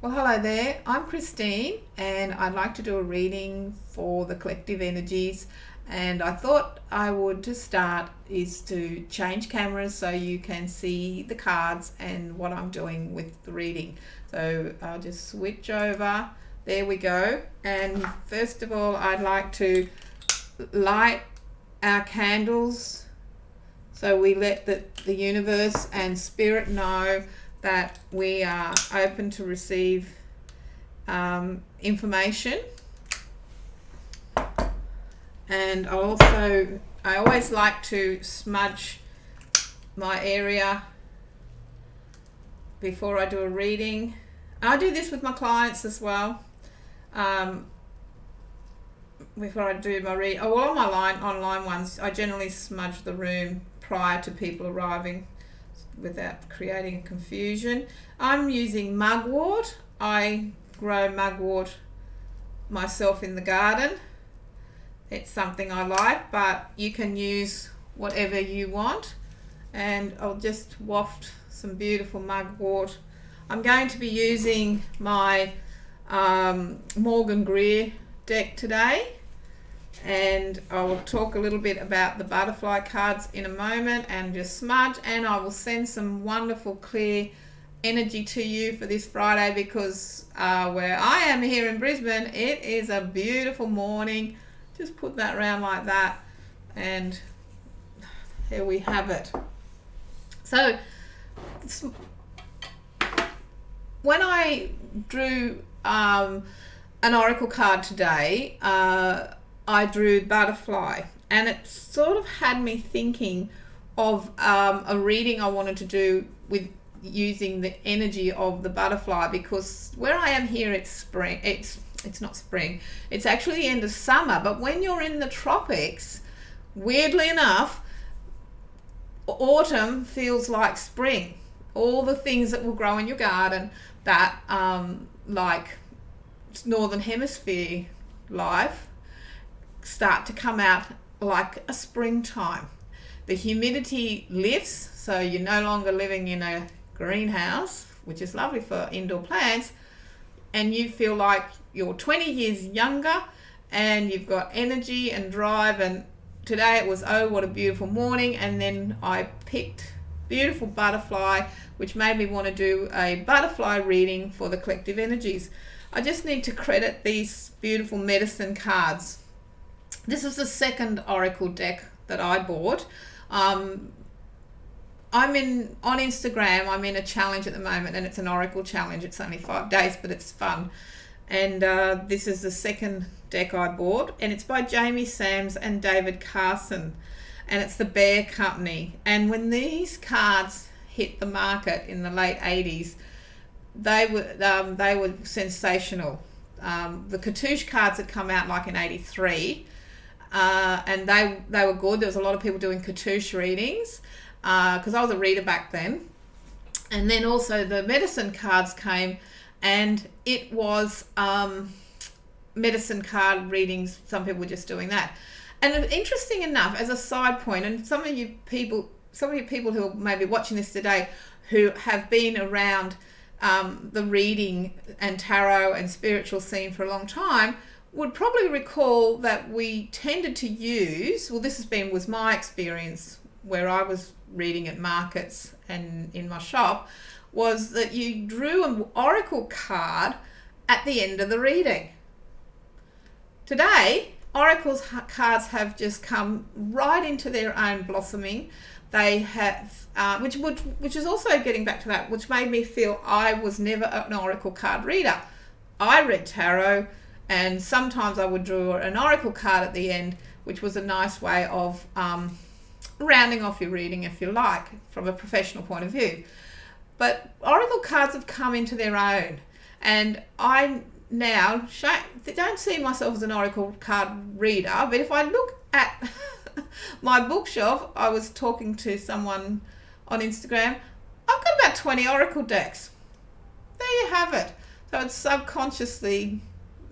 Well, hello there. I'm Christine, and I'd like to do a reading for the collective energies. And I thought I would to start is to change cameras so you can see the cards and what I'm doing with the reading. So I'll just switch over. There we go. And first of all, I'd like to light our candles so we let the universe and spirit know that we are open to receive information. And I always like to smudge my area before I do a reading. I do this with my clients as well. Before I do my read, on my online ones, I generally smudge the room prior to people arriving, without creating confusion. I'm using mugwort. I grow mugwort myself in the garden. It's something I like, but you can use whatever you want. And I'll just waft some beautiful mugwort. I'm going to be using my Morgan Greer deck today, and I will talk a little bit about the butterfly cards in a moment and just smudge, and I will send some wonderful clear energy to you for this Friday because where I am here in Brisbane, it is a beautiful morning. Just put that around like that, and here we have it. So when I drew an oracle card today, I drew butterfly, and it sort of had me thinking of a reading I wanted to do with using the energy of the butterfly, because where I am here it's spring. It's not spring, it's actually the end of summer, but when you're in the tropics, weirdly enough, autumn feels like spring. All the things that will grow in your garden that like northern hemisphere life start to come out like a springtime. The humidity lifts, so you're no longer living in a greenhouse, which is lovely for indoor plants, and you feel like you're 20 years younger and you've got energy and drive. And today it was, oh, what a beautiful morning. And then I picked beautiful butterfly, which made me want to do a butterfly reading for the collective energies. I just need to credit these beautiful medicine cards. This is the second oracle deck that I bought. I'm on Instagram, I'm in a challenge at the moment, and it's an oracle challenge. It's only 5 days, but it's fun. And this is the second deck I bought, and it's by Jamie Sams and David Carson, and it's the Bear Company. And when these cards hit the market in the late 80s, they were sensational. The Cartouche cards had come out like in 83, and they were good. There was a lot of people doing Cartouche readings because I was a reader back then. And then also the medicine cards came, and it was medicine card readings. Some people were just doing that. And interesting enough, as a side point, and some of you people who are maybe watching this today who have been around the reading and tarot and spiritual scene for a long time would probably recall that we tended to use, well, this was my experience where I was reading at markets and in my shop, was that you drew an oracle card at the end of the reading. Today, oracle cards have just come right into their own blossoming. They have, which is also getting back to that, which made me feel I was never an oracle card reader. I read tarot, and sometimes I would draw an oracle card at the end, which was a nice way of rounding off your reading, if you like, from a professional point of view. But oracle cards have come into their own, and I now don't see myself as an oracle card reader, but if I look at my bookshelf, I was talking to someone on Instagram, I've got about 20 oracle decks. There you have it. So it's subconsciously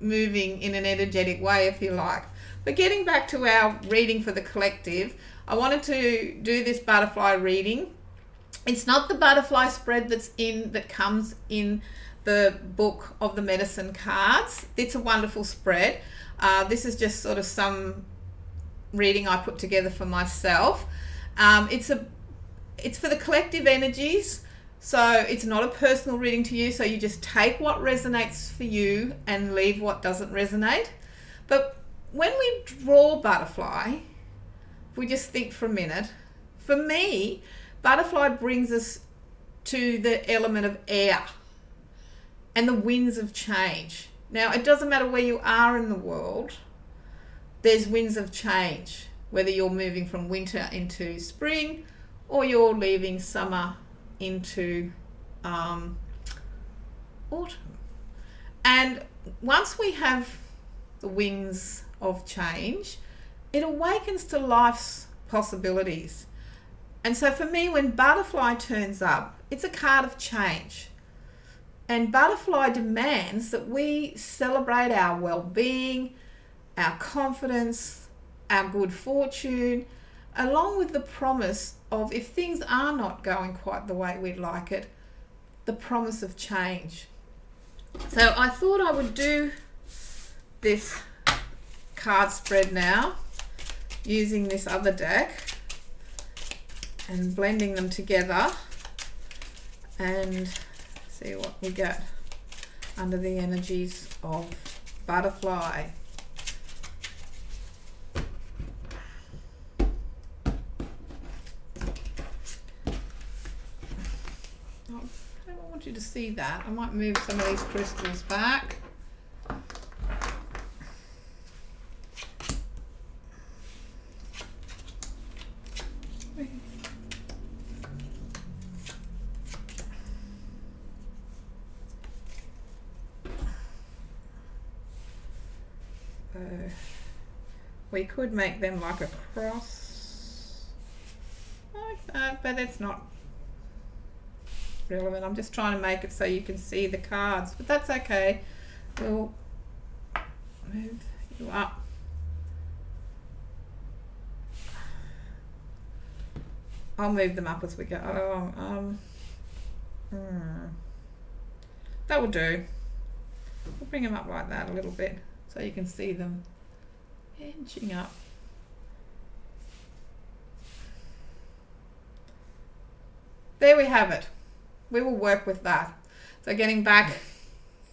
moving in an energetic way, if you like. But getting back to our reading for the collective, I wanted to do this butterfly reading It's not the butterfly spread that comes in the book of the medicine cards. It's a wonderful spread. This is just sort of some reading I put together for myself. It's for the collective energies, so it's not a personal reading to you, so you just take what resonates for you and leave what doesn't resonate. But when we draw butterfly, if we just think for a minute, for me, butterfly brings us to the element of air and the winds of change. Now, it doesn't matter where you are in the world, there's winds of change, whether you're moving from winter into spring or you're leaving summer into autumn. And once we have the wings of change, it awakens to life's possibilities. And so for me, when butterfly turns up, it's a card of change. And butterfly demands that we celebrate our well-being, our confidence, our good fortune, along with the promise of, if things are not going quite the way we'd like it, the promise of change. So I thought I would do this card spread now using this other deck and blending them together and see what we get under the energies of butterfly. I don't want you to see that. I might move some of these crystals back. We could make them like a cross like that, but it's not relevant. I'm just trying to make it so you can see the cards, but that's okay. We'll move you up. I'll move them up as we go along. That will do. We'll bring them up like that a little bit so you can see them inching up. There we have it. We will work with that. So getting back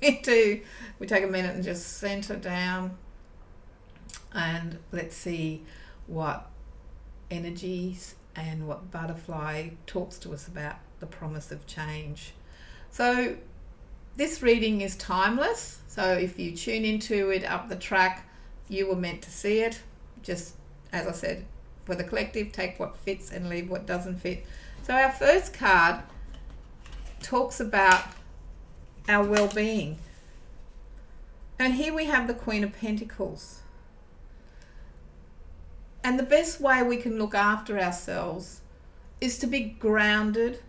into, we take a minute and just center down, and let's see what energies and what butterfly talks to us about the promise of change. So this reading is timeless. So if you tune into it up the track, you were meant to see it. Just as I said, for the collective, take what fits and leave what doesn't fit. So our first card talks about our well-being. And here we have the Queen of Pentacles. And the best way we can look after ourselves is to be grounded,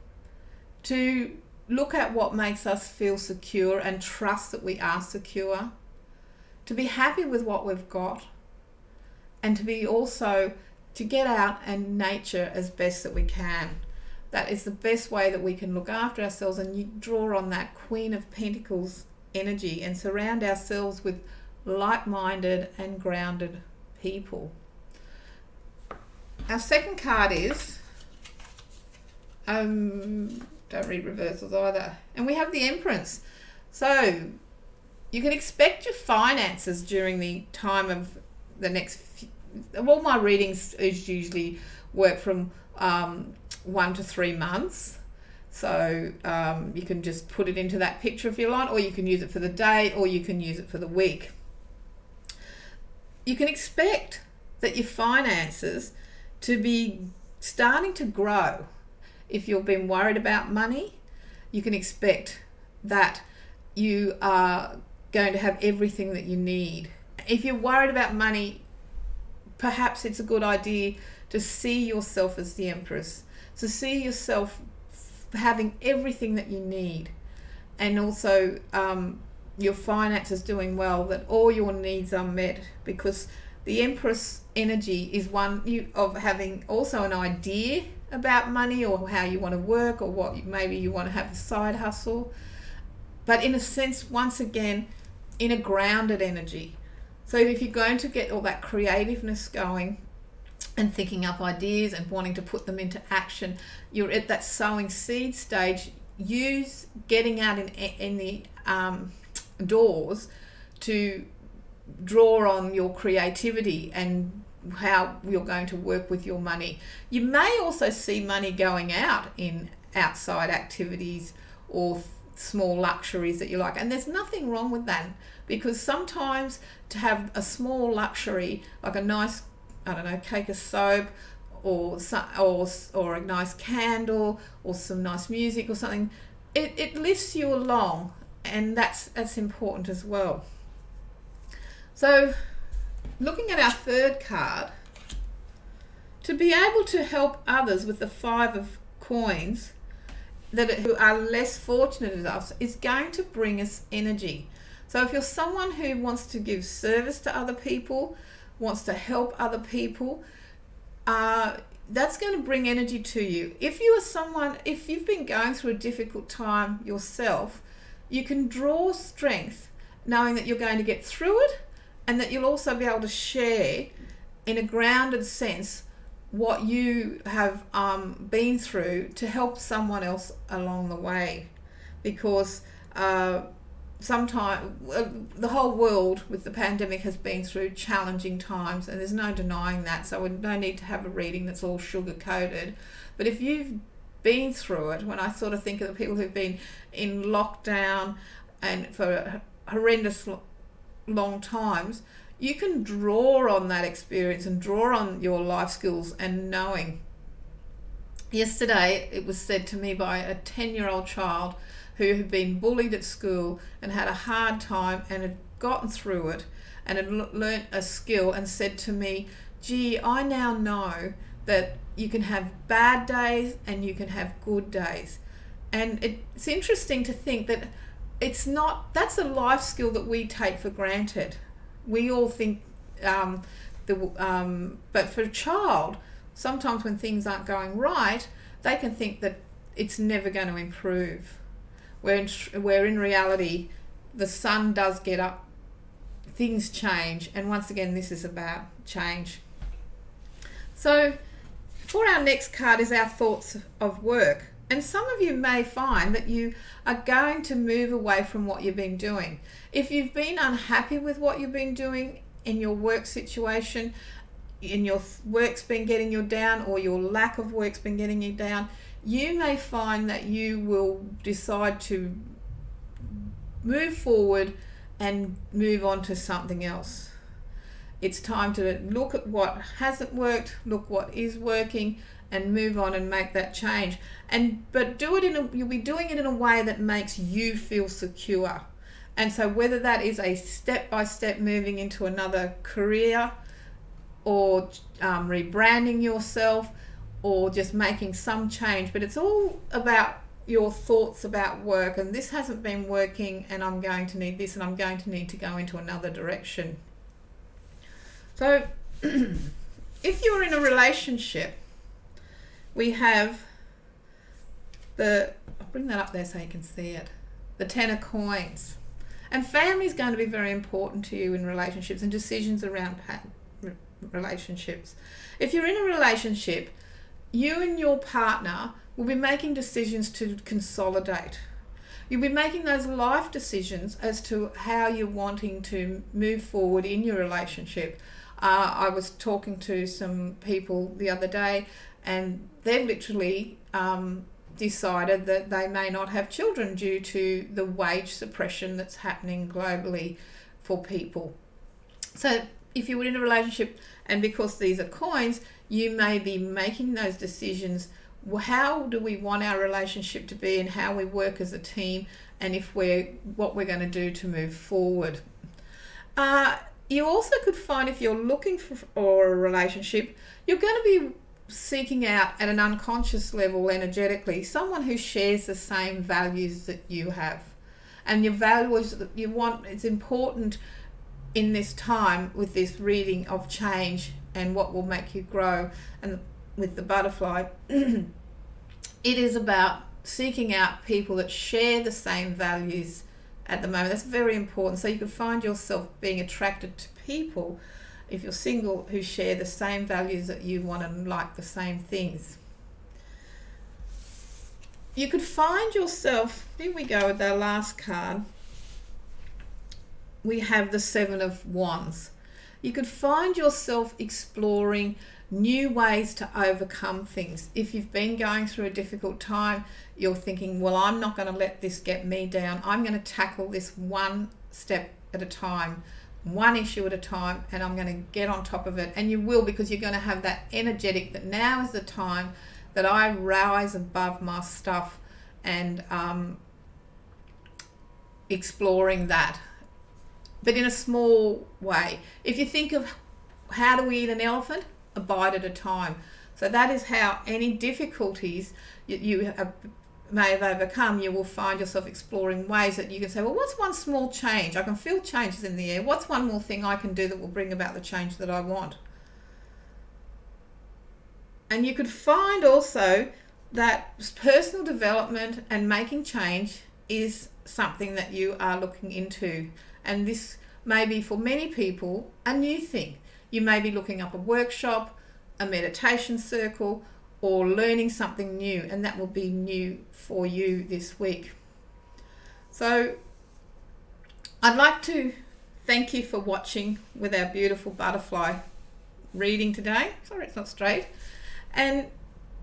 to look at what makes us feel secure and trust that we are secure, to be happy with what we've got, and to be also to get out and nature as best that we can. That is the best way that we can look after ourselves, and you draw on that Queen of Pentacles energy and surround ourselves with like-minded and grounded people. Our second card is, don't read reversals either, and we have the Empress. So you can expect your finances during the time of the next all my readings is usually work from 1 to 3 months. So you can just put it into that picture if you like, or you can use it for the day, or you can use it for the week. You can expect that your finances to be starting to grow. If you've been worried about money, you can expect that you are going to have everything that you need. If you're worried about money, perhaps it's a good idea to see yourself as the Empress, to see yourself having everything that you need, and also your finances doing well, that all your needs are met, because the Empress energy is one of having also an idea about money or how you want to work, or what maybe you want to have a side hustle, but in a sense, once again, in a grounded energy. So if you're going to get all that creativeness going and thinking up ideas and wanting to put them into action, you're at that sowing seed stage. Use getting out in the doors to draw on your creativity and how you're going to work with your money. You may also see money going out in outside activities or small luxuries that you like, and there's nothing wrong with that, because sometimes to have a small luxury like a nice, I don't know, cake of soap or a nice candle or some nice music or something, it lifts you along, and that's important as well. So looking at our third card, to be able to help others with the 5 of coins who are less fortunate as us is going to bring us energy. So if you're someone who wants to give service to other people, wants to help other people, that's going to bring energy to you. If you've been going through a difficult time yourself, you can draw strength knowing that you're going to get through it, and that you'll also be able to share in a grounded sense what you have been through to help someone else along the way. Because sometimes the whole world with the pandemic has been through challenging times, and there's no denying that, so we no need to have a reading that's all sugar coated. But if you've been through it, when I sort of think of the people who've been in lockdown and for horrendous long times, you can draw on that experience and draw on your life skills and knowing. Yesterday it was said to me by a 10-year-old child who had been bullied at school and had a hard time and had gotten through it and had learnt a skill, and said to me, gee, I now know that you can have bad days and you can have good days. And it's interesting to think that that's a life skill that we take for granted. We all think, but for a child, sometimes when things aren't going right, they can think that it's never going to improve. Where in reality, the sun does get up, things change, and once again, this is about change. So, for our next card is our thoughts of work. And some of you may find that you are going to move away from what you've been doing. If you've been unhappy with what you've been doing in your work situation, in your work's been getting you down, or your lack of work's been getting you down, you may find that you will decide to move forward and move on to something else. It's time to look at what hasn't worked, look what is working, and move on and make that change. But you'll be doing it in a way that makes you feel secure. And so whether that is a step-by-step moving into another career, or rebranding yourself, or just making some change, but it's all about your thoughts about work. And this hasn't been working, and I'm going to need this, and I'm going to need to go into another direction. So if you're in a relationship, we have I'll bring that up there so you can see it, the 10 of coins. And family is going to be very important to you in relationships and decisions around relationships. If you're in a relationship, you and your partner will be making decisions to consolidate. You'll be making those life decisions as to how you're wanting to move forward in your relationship. I was talking to some people the other day, and they've literally decided that they may not have children due to the wage suppression that's happening globally for people. So if you're in a relationship, and because these are coins, you may be making those decisions. How do we want our relationship to be, and how we work as a team, and what we're going to do to move forward. You also could find, if you're looking for a relationship, you're going to be seeking out at an unconscious level energetically someone who shares the same values that you have, and your values that you want. It's important in this time with this reading of change and what will make you grow, and with the butterfly, it is about seeking out people that share the same values at the moment. That's very important. So you can find yourself being attracted to people, if you're single, who share the same values that you want and like the same things. You could find yourself, here we go with our last card. We have the Seven of Wands. You could find yourself exploring new ways to overcome things. If you've been going through a difficult time, you're thinking, well, I'm not going to let this get me down. I'm going to tackle this one step at a time, one issue at a time, and I'm going to get on top of it. And you will, because you're going to have that energetic that now is the time that I rise above my stuff and exploring that. But in a small way. If you think of how do we eat an elephant? A bite at a time. So that is how any difficulties you may have overcome, you will find yourself exploring ways that you can say, well, what's one small change? I can feel changes in the air. What's one more thing I can do that will bring about the change that I want? And you could find also that personal development and making change is something that you are looking into. And this may be for many people a new thing. You may be looking up a workshop, a meditation circle, or learning something new, and that will be new for you this week. So I'd like to thank you for watching with our beautiful butterfly reading today. Sorry, it's not straight. And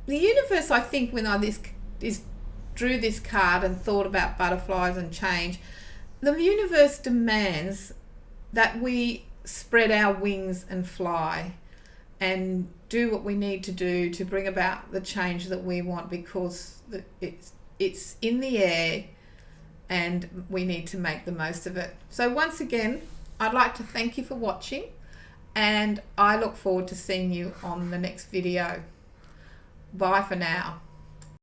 the universe, I think, when I drew this card and thought about butterflies and change, the universe demands that we spread our wings and fly and do what we need to do to bring about the change that we want, because it's in the air and we need to make the most of it. So once again, I'd like to thank you for watching, and I look forward to seeing you on the next video. Bye for now.